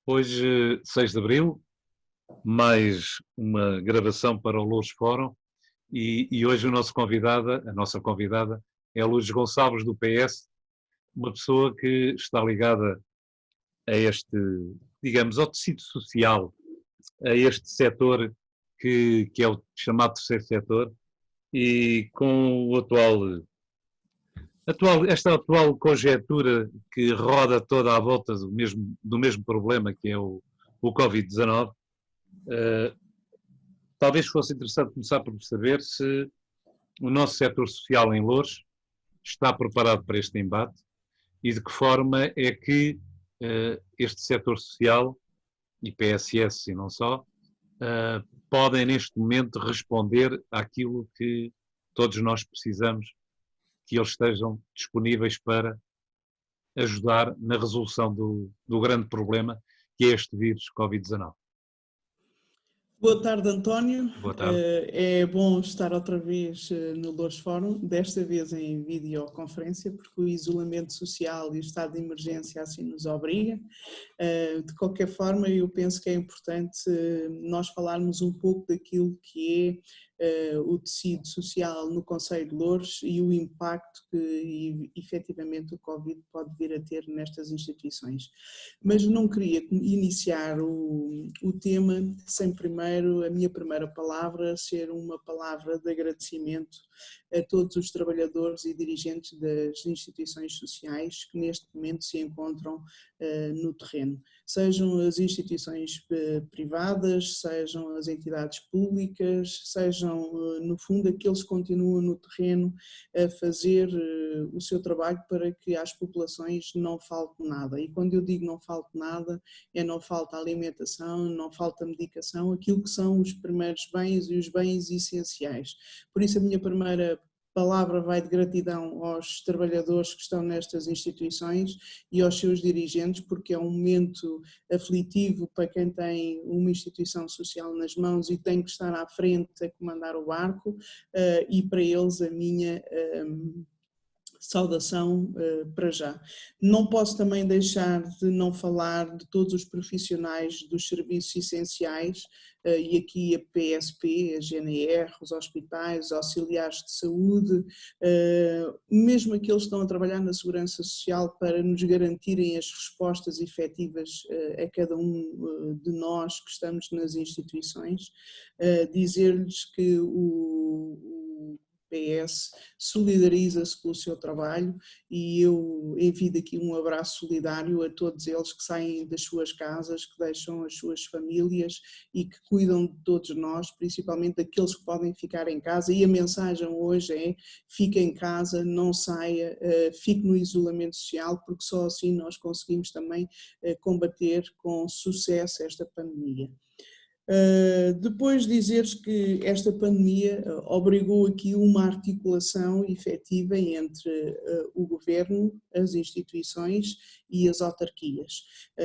Hoje, 6 de Abril, mais uma gravação para o Louros Fórum e hoje a nossa convidada é a Lourdes Gonçalves do PS, uma pessoa que está ligada a este, digamos, ao tecido social, a este setor que é o chamado terceiro setor e com o esta atual conjetura que roda toda à volta do mesmo problema que é o Covid-19, talvez fosse interessante começar por saber se o nosso setor social em Loures está preparado para este embate e de que forma é que este setor social e PSS e não só podem neste momento responder àquilo que todos nós precisamos que eles estejam disponíveis para ajudar na resolução do grande problema que é este vírus Covid-19. Boa tarde, António. Boa tarde. É bom estar outra vez no Louros Fórum, desta vez em videoconferência, porque o isolamento social e o estado de emergência assim nos obriga. De qualquer forma, eu penso que é importante nós falarmos um pouco daquilo que é o tecido social no concelho de Loures e o impacto que efetivamente o Covid pode vir a ter nestas instituições. Mas não queria iniciar o tema sem primeiro a minha primeira palavra ser uma palavra de agradecimento a todos os trabalhadores e dirigentes das instituições sociais que neste momento se encontram no terreno. Sejam as instituições privadas, sejam as entidades públicas, sejam no fundo aqueles que continuam no terreno a fazer o seu trabalho para que às populações não falte nada. E quando eu digo não falte nada, não falta alimentação, não falta medicação, aquilo que são os primeiros bens e os bens essenciais. Por isso a minha primeira palavra vai de gratidão aos trabalhadores que estão nestas instituições e aos seus dirigentes, porque é um momento aflitivo para quem tem uma instituição social nas mãos e tem que estar à frente a comandar o barco, e para eles a minha saudação para já. Não posso também deixar de não falar de todos os profissionais dos serviços essenciais, e aqui a PSP, a GNR, os hospitais, os auxiliares de saúde, mesmo aqueles que estão a trabalhar na segurança social para nos garantirem as respostas efetivas a cada um de nós que estamos nas instituições, dizer-lhes que o PS solidariza-se com o seu trabalho e eu envio aqui um abraço solidário a todos eles que saem das suas casas, que deixam as suas famílias e que cuidam de todos nós, principalmente daqueles que podem ficar em casa, e a mensagem hoje é: fique em casa, não saia, fique no isolamento social, porque só assim nós conseguimos também combater com sucesso esta pandemia. Depois dizeres que esta pandemia obrigou aqui uma articulação efetiva entre o governo, as instituições e as autarquias.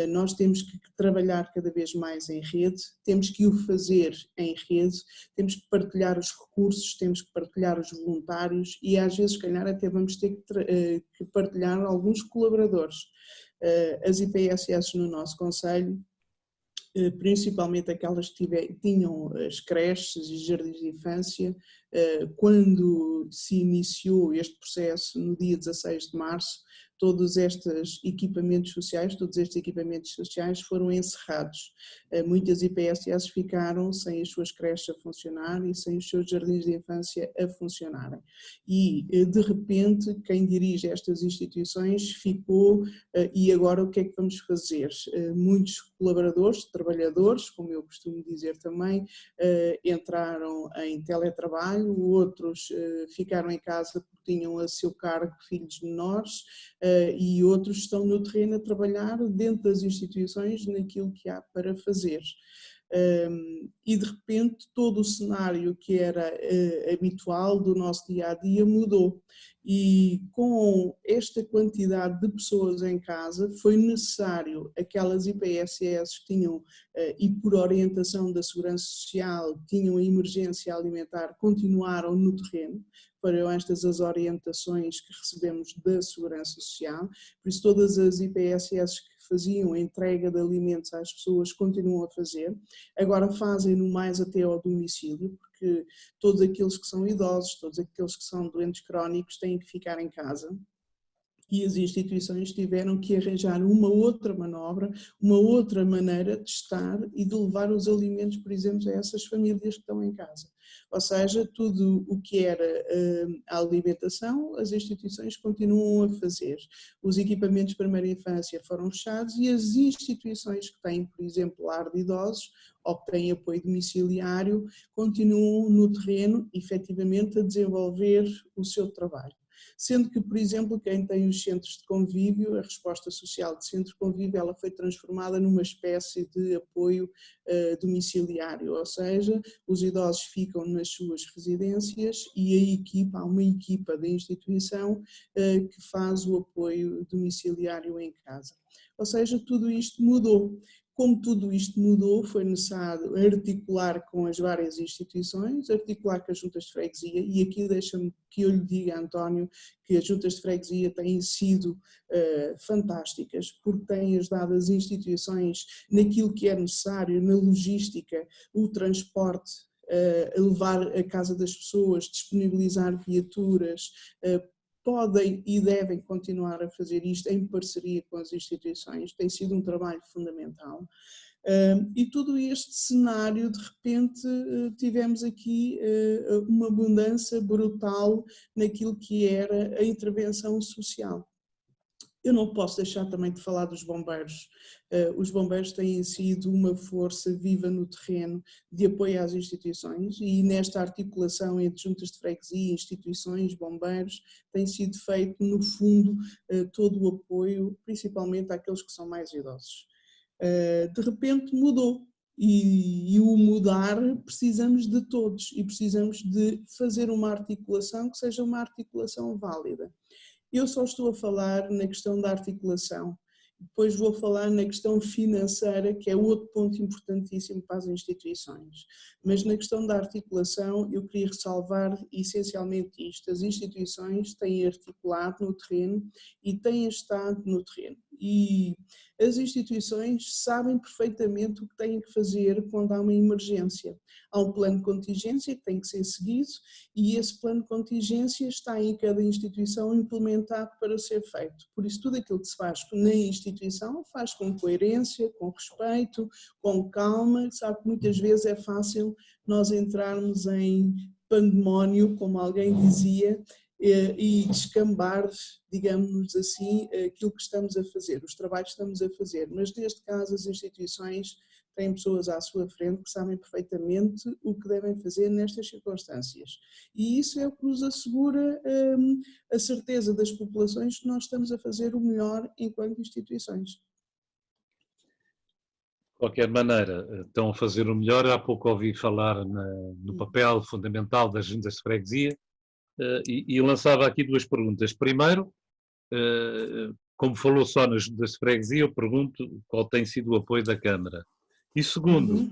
Nós temos que trabalhar cada vez mais em rede, temos que o fazer em rede, temos que partilhar os recursos, temos que partilhar os voluntários e às vezes, se calhar, até vamos ter que partilhar alguns colaboradores. As IPSS no nosso concelho, principalmente aquelas que tinham as creches e jardins de infância, quando se iniciou este processo no dia 16 de março, todos estes equipamentos sociais foram encerrados. Muitas IPSS ficaram sem as suas creches a funcionar e sem os seus jardins de infância a funcionarem. E, de repente, quem dirige estas instituições ficou, e agora o que é que vamos fazer? Muitos colaboradores, trabalhadores, como eu costumo dizer também, entraram em teletrabalho, outros ficaram em casa porque tinham a seu cargo filhos menores, e outros estão no terreno a trabalhar dentro das instituições naquilo que há para fazer. E de repente todo o cenário que era habitual do nosso dia-a-dia mudou e com esta quantidade de pessoas em casa foi necessário aquelas IPSS que tinham e por orientação da Segurança Social tinham a emergência alimentar, continuaram no terreno, foram estas as orientações que recebemos da Segurança Social, por isso todas as IPSS que que faziam a entrega de alimentos às pessoas continuam a fazer, agora fazem-no mais até ao domicílio, porque todos aqueles que são idosos, todos aqueles que são doentes crónicos têm que ficar em casa. E as instituições tiveram que arranjar uma outra manobra, uma outra maneira de estar e de levar os alimentos, por exemplo, a essas famílias que estão em casa. Ou seja, tudo o que era a alimentação, as instituições continuam a fazer. Os equipamentos de primeira infância foram fechados e as instituições que têm, por exemplo, lar de idosos ou que têm apoio domiciliário, continuam no terreno, efetivamente, a desenvolver o seu trabalho. Sendo que, por exemplo, quem tem os centros de convívio, a resposta social de centro de convívio, ela foi transformada numa espécie de apoio domiciliário, ou seja, os idosos ficam nas suas residências e há uma equipa da instituição que faz o apoio domiciliário em casa. Ou seja, tudo isto mudou. Como tudo isto mudou, foi necessário articular com as várias instituições, articular com as juntas de freguesia, e aqui deixa-me que eu lhe diga, António, que as juntas de freguesia têm sido fantásticas, porque têm ajudado as instituições naquilo que é necessário, na logística, o transporte, a levar a casa das pessoas, disponibilizar viaturas, podem e devem continuar a fazer isto em parceria com as instituições, tem sido um trabalho fundamental. E todo este cenário, de repente, tivemos aqui uma mudança brutal naquilo que era a intervenção social. Eu não posso deixar também de falar dos bombeiros. Os bombeiros têm sido uma força viva no terreno de apoio às instituições e nesta articulação entre juntas de freguesia, instituições, bombeiros, tem sido feito, no fundo, todo o apoio, principalmente àqueles que são mais idosos. De repente mudou. E o mudar precisamos de todos e precisamos de fazer uma articulação que seja uma articulação válida. Eu só estou a falar na questão da articulação, depois vou falar na questão financeira, que é outro ponto importantíssimo para as instituições. Mas na questão da articulação, eu queria ressalvar essencialmente isto: as instituições têm articulado no terreno e têm estado no terreno. E as instituições sabem perfeitamente o que têm que fazer quando há uma emergência. Há um plano de contingência que tem que ser seguido e esse plano de contingência está em cada instituição implementado para ser feito. Por isso, tudo aquilo que se faz na instituição faz com coerência, com respeito, com calma. Sabe que muitas vezes é fácil nós entrarmos em pandemónio, como alguém dizia, e descambar, digamos assim, aquilo que estamos a fazer, os trabalhos que estamos a fazer. Mas neste caso as instituições têm pessoas à sua frente que sabem perfeitamente o que devem fazer nestas circunstâncias. E isso é o que nos assegura a certeza das populações que nós estamos a fazer o melhor enquanto instituições. De qualquer maneira, estão a fazer o melhor. Há pouco ouvi falar no papel fundamental das juntas de freguesia e lançava aqui duas perguntas. Primeiro, como falou só nas juntas de freguesia, eu pergunto qual tem sido o apoio da Câmara. E segundo,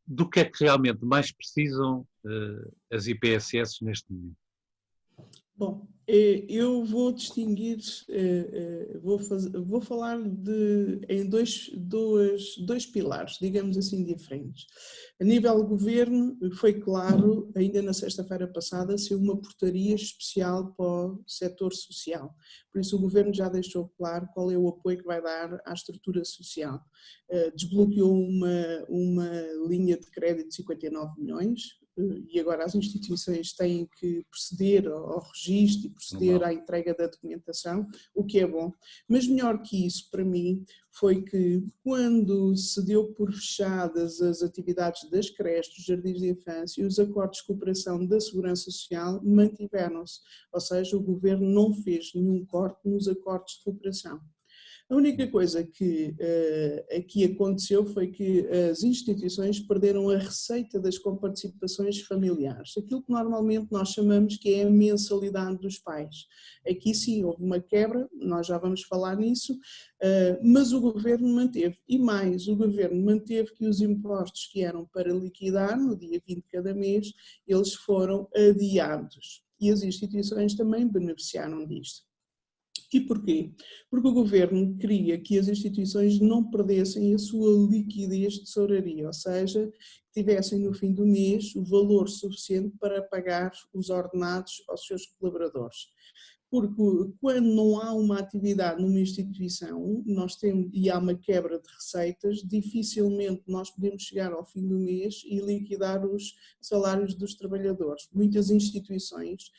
do que é que realmente mais precisam as IPSS neste momento? Bom, eu vou distinguir, vou falar em dois pilares, digamos assim, diferentes. A nível do governo, foi claro, ainda na sexta-feira passada, saiu uma portaria especial para o setor social. Por isso o governo já deixou claro qual é o apoio que vai dar à estrutura social. Desbloqueou uma linha de crédito de 59 milhões, e agora as instituições têm que proceder ao registro e proceder à entrega da documentação, o que é bom. Mas melhor que isso, para mim, foi que quando se deu por fechadas as atividades das creches, dos jardins de infância, os acordos de cooperação da Segurança Social mantiveram-se, ou seja, o governo não fez nenhum corte nos acordos de cooperação. A única coisa que aqui aconteceu foi que as instituições perderam a receita das comparticipações familiares, aquilo que normalmente nós chamamos que é a mensalidade dos pais. Aqui sim houve uma quebra, nós já vamos falar nisso, mas o governo manteve, e mais, o governo manteve que os impostos que eram para liquidar no dia 20 de cada mês, eles foram adiados e as instituições também beneficiaram disto. E porquê? Porque o Governo queria que as instituições não perdessem a sua liquidez de tesouraria, ou seja, que tivessem no fim do mês o valor suficiente para pagar os ordenados aos seus colaboradores. Porque quando não há uma atividade numa instituição, nós temos, e há uma quebra de receitas, dificilmente nós podemos chegar ao fim do mês e liquidar os salários dos trabalhadores. Muitas instituições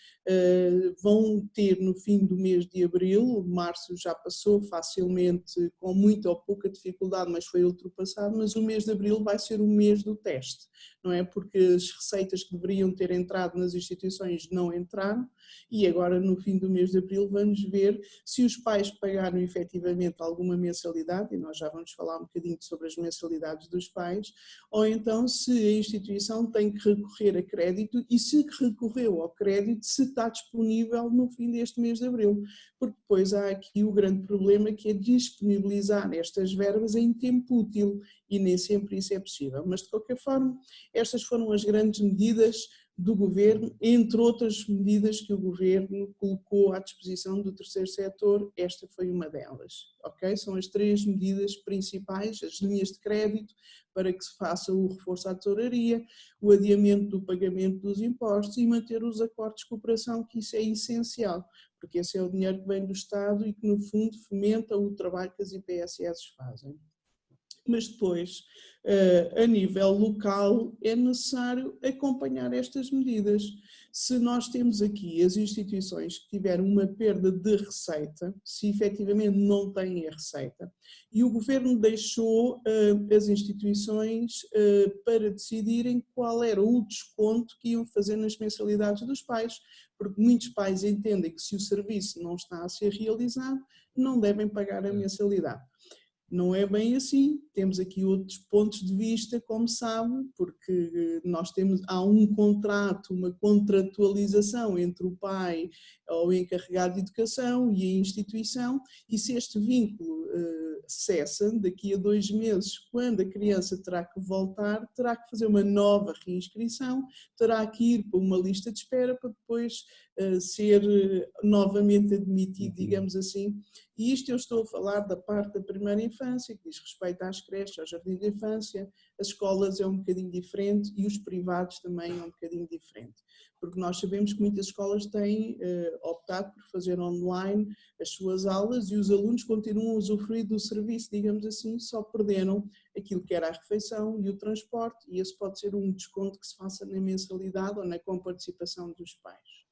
vão ter no fim do mês de abril, março já passou facilmente, com muita ou pouca dificuldade, mas foi ultrapassado, mas o mês de abril vai ser o mês do teste, não é? Porque as receitas que deveriam ter entrado nas instituições não entraram, e agora no fim do mês de abril vamos ver se os pais pagaram efetivamente alguma mensalidade, e nós já vamos falar um bocadinho sobre as mensalidades dos pais, ou então se a instituição tem que recorrer a crédito e se recorreu ao crédito, se está disponível no fim deste mês de abril, porque depois há aqui o grande problema que é disponibilizar estas verbas em tempo útil e nem sempre isso é possível, mas de qualquer forma estas foram as grandes medidas do Governo, entre outras medidas que o Governo colocou à disposição do terceiro setor, esta foi uma delas, ok? São as 3 medidas principais, as linhas de crédito para que se faça o reforço à tesouraria, o adiamento do pagamento dos impostos e manter os acordos de cooperação, que isso é essencial, porque esse é o dinheiro que vem do Estado e que no fundo fomenta o trabalho que as IPSS fazem. Mas depois, a nível local, é necessário acompanhar estas medidas. Se nós temos aqui as instituições que tiveram uma perda de receita, se efetivamente não têm a receita, e o Governo deixou as instituições para decidirem qual era o desconto que iam fazer nas mensalidades dos pais, porque muitos pais entendem que se o serviço não está a ser realizado, não devem pagar a mensalidade. Não é bem assim, temos aqui outros pontos de vista, como sabe, porque há um contrato, uma contratualização entre o pai ou o encarregado de educação e a instituição, e se este vínculo cessa daqui a 2 meses, quando a criança terá que voltar, terá que fazer uma nova reinscrição, terá que ir para uma lista de espera para depois ser novamente admitido, digamos assim. E isto eu estou a falar da parte da primeira infância, que diz respeito às creches, ao jardim de infância, as escolas é um bocadinho diferente e os privados também é um bocadinho diferente. Porque nós sabemos que muitas escolas têm optado por fazer online as suas aulas e os alunos continuam a usufruir do serviço, digamos assim, só perderam aquilo que era a refeição e o transporte, e esse pode ser um desconto que se faça na mensalidade ou na comparticipação dos pais.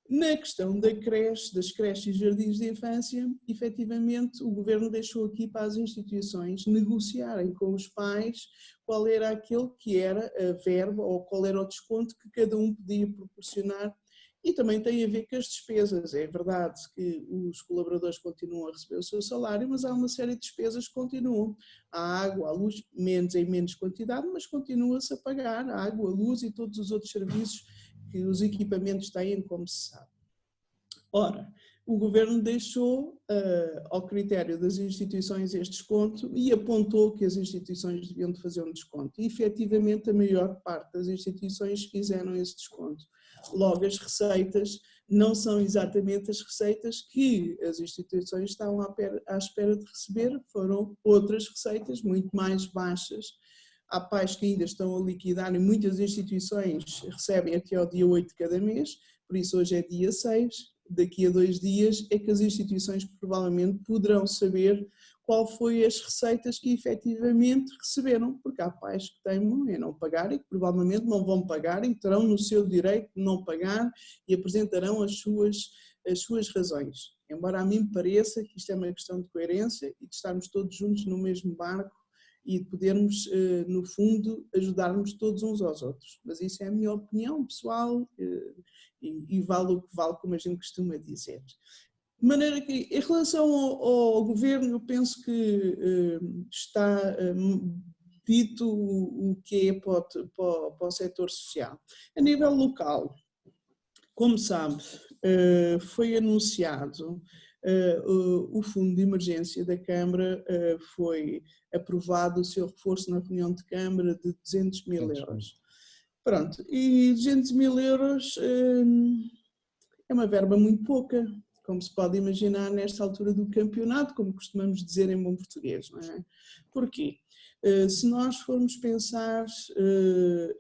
Na questão das creches e jardins de infância, efetivamente o Governo deixou aqui para as instituições negociarem com os pais qual era aquele que era a verba ou qual era o desconto que cada um podia proporcionar, e também tem a ver com as despesas. É verdade que os colaboradores continuam a receber o seu salário, mas há uma série de despesas que continuam. A água, a luz, em menos quantidade, mas continua-se a pagar a água, a luz e todos os outros serviços que os equipamentos têm, como se sabe. Ora, o Governo deixou ao critério das instituições este desconto e apontou que as instituições deviam de fazer um desconto. E, efetivamente, a maior parte das instituições fizeram esse desconto. Logo, as receitas não são exatamente as receitas que as instituições estavam à espera de receber, foram outras receitas muito mais baixas. Há pais que ainda estão a liquidar e muitas instituições recebem até ao dia 8 de cada mês, por isso hoje é dia 6, daqui a 2 dias é que as instituições provavelmente poderão saber qual foi as receitas que efetivamente receberam, porque há pais que teimam em não pagar e que provavelmente não vão pagar e terão no seu direito de não pagar e apresentarão as suas razões. Embora a mim pareça que isto é uma questão de coerência e de estarmos todos juntos no mesmo barco, e de podermos, no fundo, ajudarmos todos uns aos outros. Mas isso é a minha opinião pessoal e vale o que vale, como a gente costuma dizer. De maneira que, em relação ao Governo, eu penso que está dito o que é para o setor social. A nível local, como sabe, foi anunciado o Fundo de Emergência da Câmara, foi aprovado o seu reforço na reunião de Câmara de 200 mil euros. Pronto, e 200 mil euros é uma verba muito pouca. como se pode imaginar nesta altura do campeonato, como costumamos dizer em bom português, não é? Porquê? Se nós formos pensar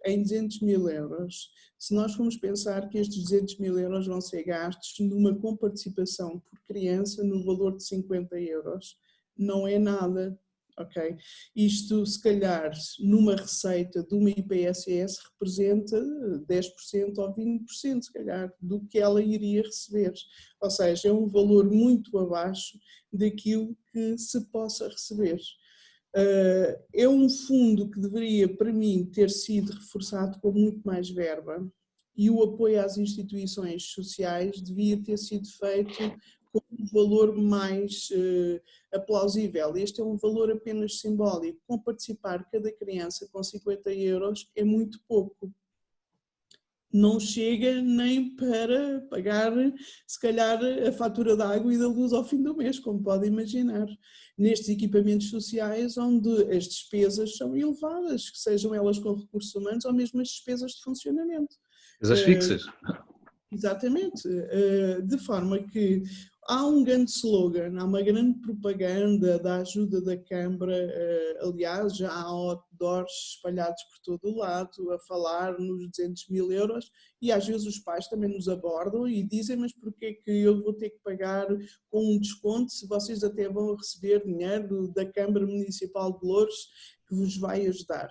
em 200 mil euros, se nós formos pensar que estes 200 mil euros vão ser gastos numa comparticipação por criança no valor de 50 euros, não é nada, ok? Isto, se calhar, numa receita de uma IPSS representa 10% ou 20%, se calhar, do que ela iria receber. Ou seja, é um valor muito abaixo daquilo que se possa receber. É um fundo que deveria, para mim, ter sido reforçado com muito mais verba, e o apoio às instituições sociais devia ter sido feito com um valor mais aplausível. Este é um valor apenas simbólico. Com participar cada criança com 50 euros é muito pouco. Não chega nem para pagar, se calhar, a fatura da água e da luz ao fim do mês, como pode imaginar. Nestes equipamentos sociais, onde as despesas são elevadas, que sejam elas com recursos humanos ou mesmo as despesas de funcionamento. As fixas. Exatamente, de forma que há um grande slogan, há uma grande propaganda da ajuda da Câmara, aliás já há outdoors espalhados por todo o lado a falar nos 200 mil euros, e às vezes os pais também nos abordam e dizem: mas porquê é que eu vou ter que pagar com um desconto se vocês até vão receber dinheiro da Câmara Municipal de Loures que vos vai ajudar?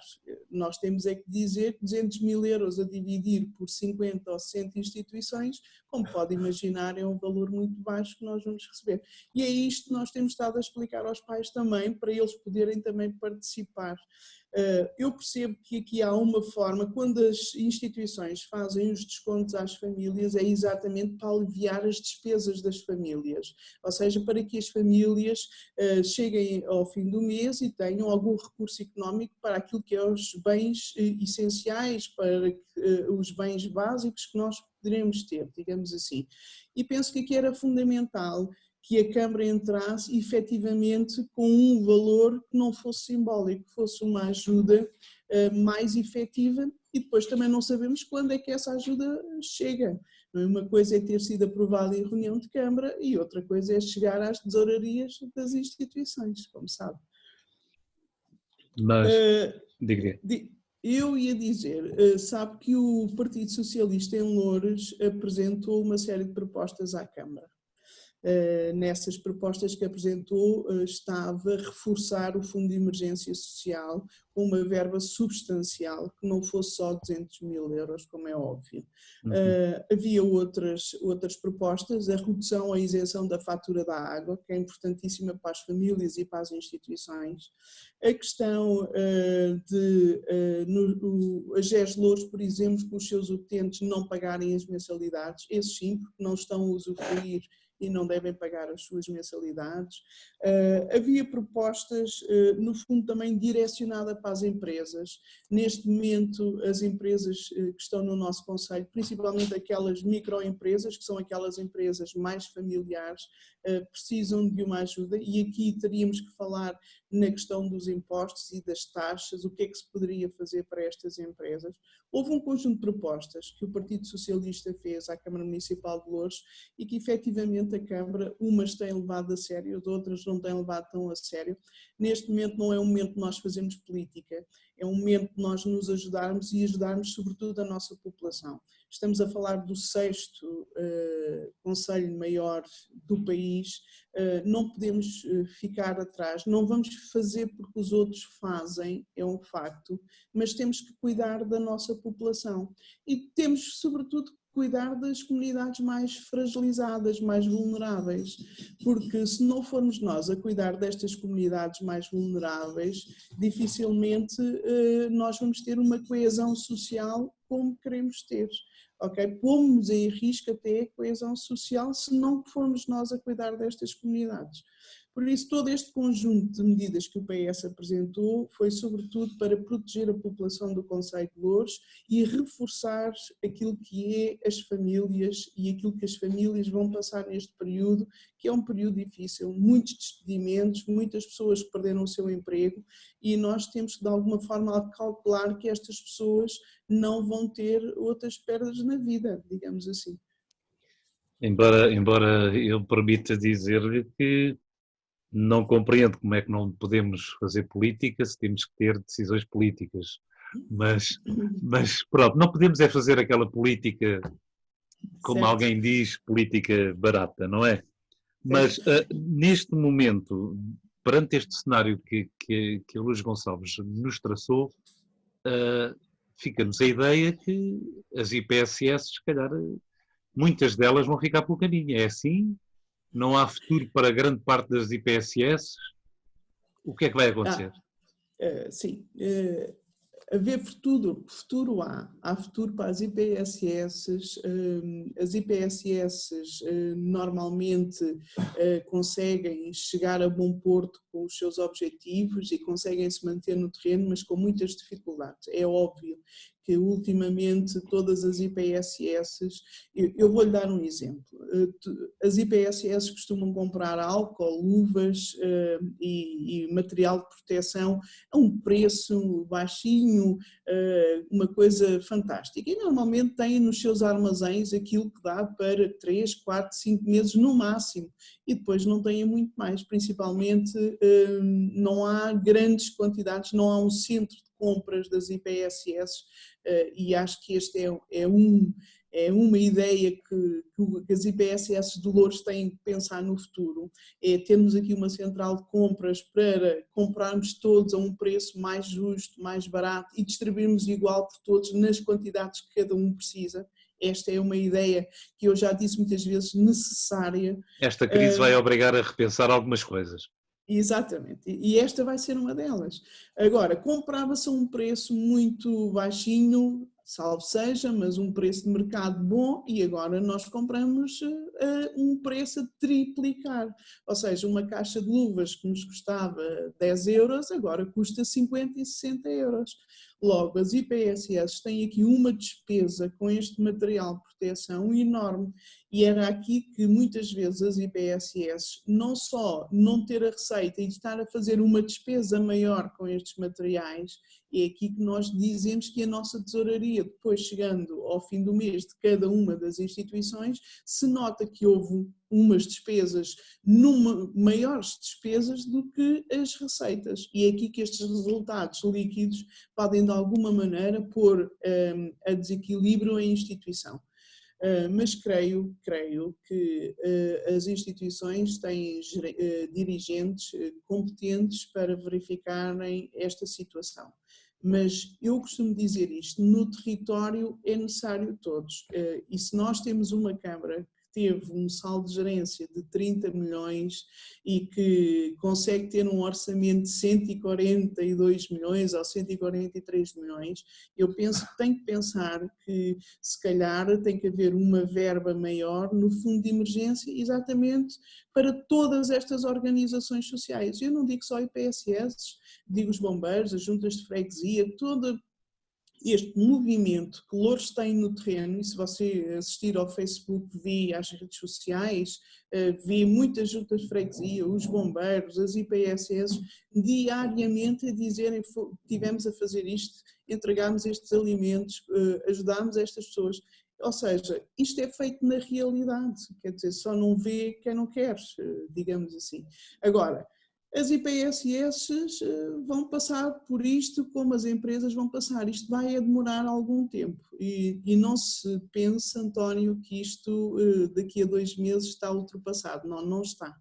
Nós temos é que dizer que 200 mil euros a dividir por 50 ou 60 instituições, como pode imaginar, é um valor muito baixo que nós vamos receber. E é isto que nós temos estado a explicar aos pais também, para eles poderem também participar. Eu percebo que aqui há uma forma, quando as instituições fazem os descontos às famílias, é exatamente para aliviar as despesas das famílias, ou seja, para que as famílias cheguem ao fim do mês e tenham algum recurso económico para aquilo que é os bens essenciais, para os bens básicos que nós poderemos ter, digamos assim. E penso que aqui era fundamental que a Câmara entrasse efetivamente com um valor que não fosse simbólico, que fosse uma ajuda mais efetiva, e depois também não sabemos quando é que essa ajuda chega. Uma coisa é ter sido aprovada em reunião de Câmara e outra coisa é chegar às tesourarias das instituições, como sabe. Mas, diga. Eu ia dizer, sabe que o Partido Socialista em Loures apresentou uma série de propostas à Câmara. Nessas propostas que apresentou estava a reforçar o Fundo de Emergência Social com uma verba substancial, que não fosse só 200 mil euros, como é óbvio. Havia outras propostas, a redução, a isenção da fatura da água, que é importantíssima para as famílias e para as instituições. A questão a GES Loures, por exemplo, que os seus utentes não pagarem as mensalidades, esses sim, porque não estão a usufruir e não devem pagar as suas mensalidades. Havia propostas, no fundo, também direcionadas para as empresas. Neste momento, as empresas que estão no nosso concelho, principalmente aquelas microempresas, que são aquelas empresas mais familiares, precisam de uma ajuda, e aqui teríamos que falar na questão dos impostos e das taxas, o que é que se poderia fazer para estas empresas. Houve um conjunto de propostas que o Partido Socialista fez à Câmara Municipal de Loures e que efetivamente a Câmara, umas têm levado a sério, outras não têm levado tão a sério. Neste momento não é um momento de nós fazermos política, é um momento de nós nos ajudarmos e ajudarmos sobretudo a nossa população. Estamos a falar do 6º concelho maior do país, não podemos ficar atrás, não vamos fazer porque os outros fazem, é um facto, mas temos que cuidar da nossa população e temos sobretudo que cuidar das comunidades mais fragilizadas, mais vulneráveis, porque se não formos nós a cuidar destas comunidades mais vulneráveis, dificilmente nós vamos ter uma coesão social como queremos ter. Ok? Pomos em risco até a coesão social se não formos nós a cuidar destas comunidades. Por isso, todo este conjunto de medidas que o PS apresentou foi sobretudo para proteger a população do concelho de Loures e reforçar aquilo que é as famílias e aquilo que as famílias vão passar neste período, que é um período difícil, muitos despedimentos, muitas pessoas que perderam o seu emprego, e nós temos que de alguma forma calcular que estas pessoas não vão ter outras perdas na vida, digamos assim. embora eu permita dizer-lhe que não compreendo como é que não podemos fazer política se temos que ter decisões políticas. Mas pronto, não podemos é fazer aquela política, como Certo. alguém diz, política barata, não é? Certo. Mas neste momento, perante este cenário que a Luís Gonçalves nos traçou, fica-nos a ideia que as IPSS, se calhar, muitas delas vão ficar pelo caminho. É assim? Não há futuro para grande parte das IPSS? O que é que vai acontecer? Sim. Haver futuro, futuro há futuro para as IPSS. As IPSS normalmente conseguem chegar a bom porto com os seus objetivos e conseguem se manter no terreno, mas com muitas dificuldades. É óbvio que ultimamente todas as IPSS, eu vou-lhe dar um exemplo, as IPSS costumam comprar álcool, luvas e material de proteção a um preço baixinho, uma coisa fantástica. E normalmente têm nos seus armazéns aquilo que dá para 3, 4, 5 meses no máximo. E depois não têm muito mais, principalmente não há grandes quantidades, não há um centro de compras das IPSS e acho que este é uma ideia que as IPSS de Loures têm que pensar no futuro, é termos aqui uma central de compras para comprarmos todos a um preço mais justo, mais barato e distribuirmos igual por todos nas quantidades que cada um precisa. Esta é uma ideia que eu já disse muitas vezes necessária. Esta crise vai obrigar a repensar algumas coisas. Exatamente, e esta vai ser uma delas. Agora, comprava-se a um preço muito baixinho, salvo seja, mas um preço de mercado bom, e agora nós compramos a um preço a triplicar. Ou seja, uma caixa de luvas que nos custava 10 euros, agora custa 50 e 60 euros. Logo, as IPSS têm aqui uma despesa com este material de proteção enorme. E era aqui que muitas vezes as IPSS, não só não ter a receita e estar a fazer uma despesa maior com estes materiais, é aqui que nós dizemos que a nossa tesouraria, depois chegando ao fim do mês de cada uma das instituições, se nota que houve umas despesas, maiores despesas do que as receitas. E é aqui que estes resultados líquidos podem de alguma maneira pôr a desequilíbrio a instituição. Mas creio que as instituições têm dirigentes competentes para verificarem esta situação. Mas eu costumo dizer isto, no território é necessário todos. E se nós temos uma Câmara que teve um saldo de gerência de 30 milhões e que consegue ter um orçamento de 142 milhões ou 143 milhões, eu penso que tem que pensar que se calhar tem que haver uma verba maior no fundo de emergência exatamente para todas estas organizações sociais. Eu não digo só IPSS, digo os bombeiros, as juntas de freguesia, todo este movimento que Loures tem no terreno, e se você assistir ao Facebook, vê às redes sociais, vê muitas juntas de freguesia, os bombeiros, as IPSS, diariamente a dizerem tivemos a fazer isto, entregámos estes alimentos, ajudámos estas pessoas. Ou seja, isto é feito na realidade, quer dizer, só não vê quem não quer, digamos assim. Agora, as IPSS vão passar por isto como as empresas vão passar. Isto vai demorar algum tempo e não se pensa, António, que isto daqui a 2 meses está ultrapassado. Não, não está.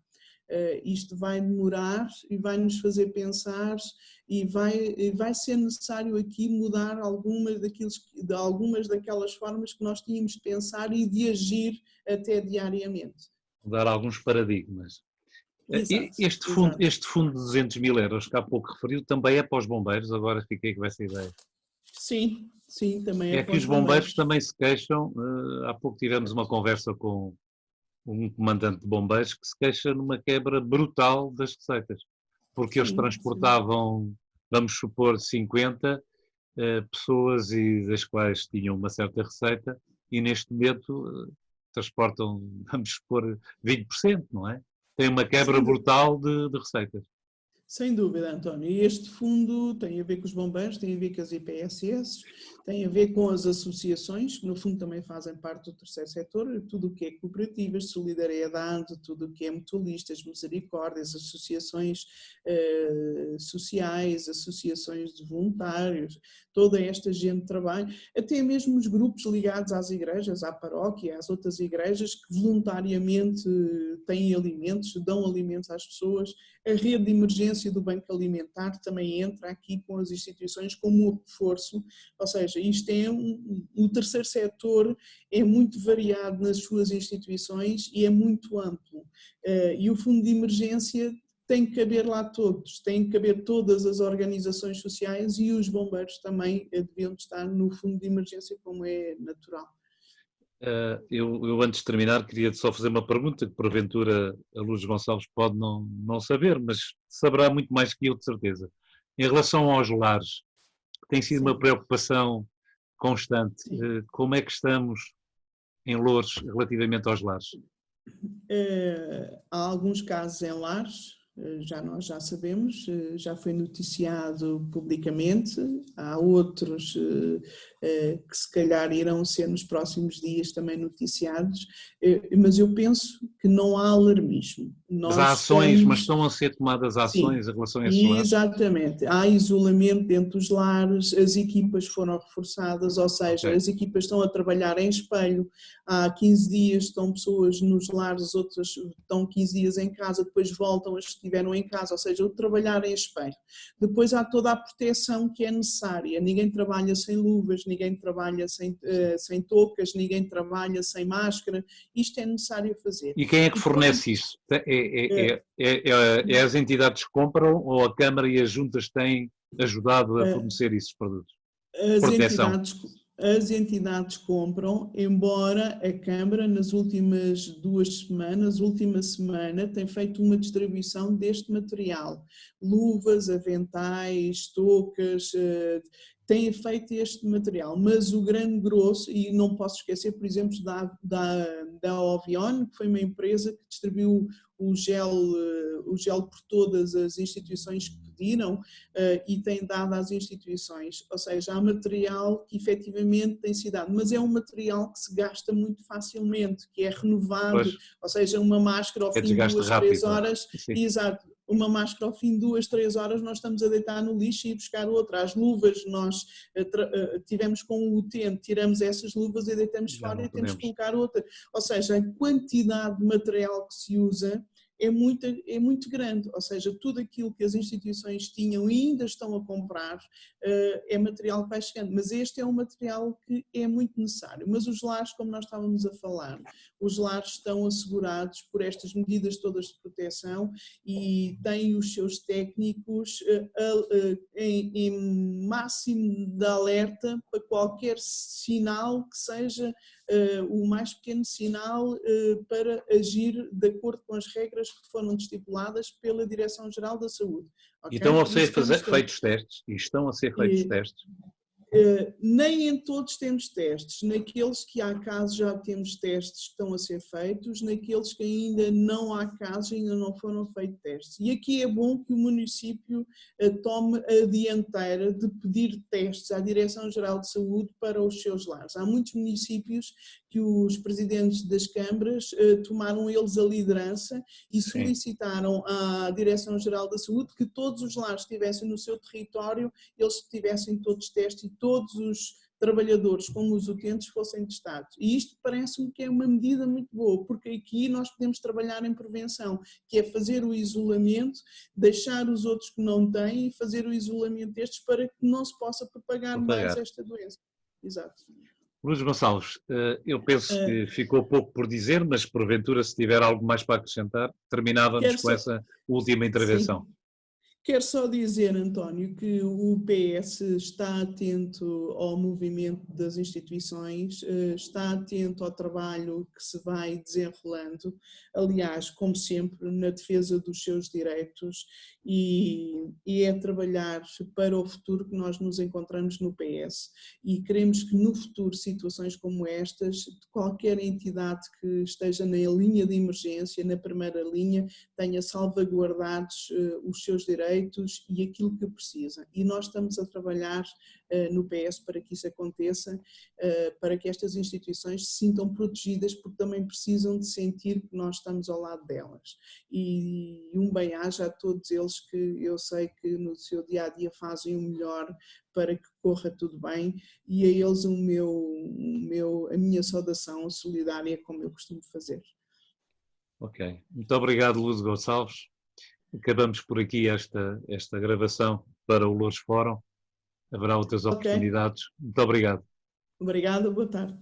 Isto vai demorar e vai nos fazer pensar e vai ser necessário aqui mudar algumas daquelas formas que nós tínhamos de pensar e de agir até diariamente. Mudar alguns paradigmas. Exato, Este fundo de 200 mil euros que há pouco referiu também é para os bombeiros, agora fiquei com essa ideia. Sim, sim, também é É para que os os bombeiros bombeiros. também se queixam, há pouco tivemos uma conversa com um comandante de bombeiros que se queixa numa quebra brutal das receitas, porque eles Sim, sim. transportavam, vamos supor, 50 pessoas e das quais tinham uma certa receita e neste momento transportam, vamos supor, 20%, não é? Tem uma quebra Sem dúvida. brutal de receitas. Sem dúvida, António. E este fundo tem a ver com os bombeiros, tem a ver com as IPSS Tem a ver com as associações, que no fundo também fazem parte do terceiro setor, tudo o que é cooperativas, solidariedade, tudo o que é mutualistas, misericórdias, associações sociais, associações de voluntários, toda esta gente trabalha, até mesmo os grupos ligados às igrejas, à paróquia, às outras igrejas, que voluntariamente têm alimentos, dão alimentos às pessoas. A rede de emergência do Banco Alimentar também entra aqui com as instituições como reforço, ou seja, isto é o terceiro setor é muito variado nas suas instituições e é muito amplo. E o Fundo de Emergência tem que caber lá todos, tem que caber todas as organizações sociais e os bombeiros também deviam estar no Fundo de Emergência, como é natural. Eu, antes de terminar, queria só fazer uma pergunta que porventura a Lourdes Gonçalves pode não saber, mas saberá muito mais que eu, de certeza. Em relação aos lares, tem sido uma preocupação constante. Como é que estamos em Loures relativamente aos lares? Há alguns casos em lares, nós já sabemos, já foi noticiado publicamente, há outros que se calhar irão ser nos próximos dias também noticiados, mas eu penso que não há alarmismo. Mas há ações, mas estão a ser tomadas ações em relação a esses lares? Exatamente, há isolamento dentro dos lares, as equipas foram reforçadas, ou seja, as equipas estão a trabalhar em espelho, há 15 dias estão pessoas nos lares, outras estão 15 dias em casa, depois voltam as que estiveram em casa, ou seja, o trabalhar em espelho. Depois há toda a proteção que é necessária, ninguém trabalha sem luvas, ninguém trabalha sem toucas, ninguém trabalha sem máscara, isto é necessário fazer. E quem é que fornece isso? É as entidades que compram ou a Câmara e as juntas têm ajudado a fornecer esses produtos? As entidades compram, embora a Câmara nas últimas última semana tem feito uma distribuição deste material. Luvas, aventais, toucas, têm feito este material, mas o grande grosso, e não posso esquecer, por exemplo, da Ovion, que foi uma empresa que distribuiu o gel por todas as instituições que pediram e tem dado às instituições, ou seja, há material que efetivamente tem sido dado, mas é um material que se gasta muito facilmente, que é renovado, ou seja, uma máscara ao fim de 2, 3 horas, exato, uma máscara ao fim de 2, 3 horas nós estamos a deitar no lixo e buscar outra. As luvas nós tivemos com o utente, tiramos essas luvas e deitamos fora e temos que colocar outra. Ou seja, a quantidade de material que se usa é muito grande, ou seja, tudo aquilo que as instituições tinham e ainda estão a comprar é material que vai chegando, mas este é um material que é muito necessário. Mas os lares, como nós estávamos a falar, os lares estão assegurados por estas medidas todas de proteção e têm os seus técnicos em máximo de alerta para qualquer sinal que seja o mais pequeno sinal para agir de acordo com as regras que foram estipuladas pela Direção-Geral da Saúde. Okay? E estão a ser feitos testes? E estão a ser feitos testes? Nem em todos temos testes, naqueles que há casos já temos testes que estão a ser feitos, naqueles que ainda não há casos ainda não foram feitos testes. E aqui é bom que o município tome a dianteira de pedir testes à Direção-Geral de Saúde para os seus lares. Há muitos municípios que os presidentes das câmaras tomaram eles a liderança e solicitaram à Direção-Geral da Saúde que todos os lares que estivessem no seu território, eles tivessem todos testes e todos os trabalhadores como os utentes fossem testados. E isto parece-me que é uma medida muito boa, porque aqui nós podemos trabalhar em prevenção, que é fazer o isolamento, deixar os outros que não têm e fazer o isolamento destes para que não se possa propagar mais esta doença. Exato. Lourdes Gonçalves, eu penso que ficou pouco por dizer, mas porventura se tiver algo mais para acrescentar, terminávamos com essa última intervenção. Sim. Quero só dizer, António, que o PS está atento ao movimento das instituições, está atento ao trabalho que se vai desenrolando, aliás, como sempre, na defesa dos seus direitos e é trabalhar para o futuro que nós nos encontramos no PS e queremos que no futuro situações como estas, qualquer entidade que esteja na linha de emergência, na primeira linha, tenha salvaguardados os seus direitos direitos e aquilo que precisa. E nós estamos a trabalhar no PS para que isso aconteça, para que estas instituições se sintam protegidas, porque também precisam de sentir que nós estamos ao lado delas. E um bem-aja a todos eles que eu sei que no seu dia-a-dia fazem o melhor para que corra tudo bem, e a eles a minha saudação solidária, como eu costumo fazer. Ok. Muito obrigado, Luz Gonçalves. Acabamos por aqui esta gravação para o Loures Fórum. Haverá outras oportunidades. Muito obrigado. Obrigada, boa tarde.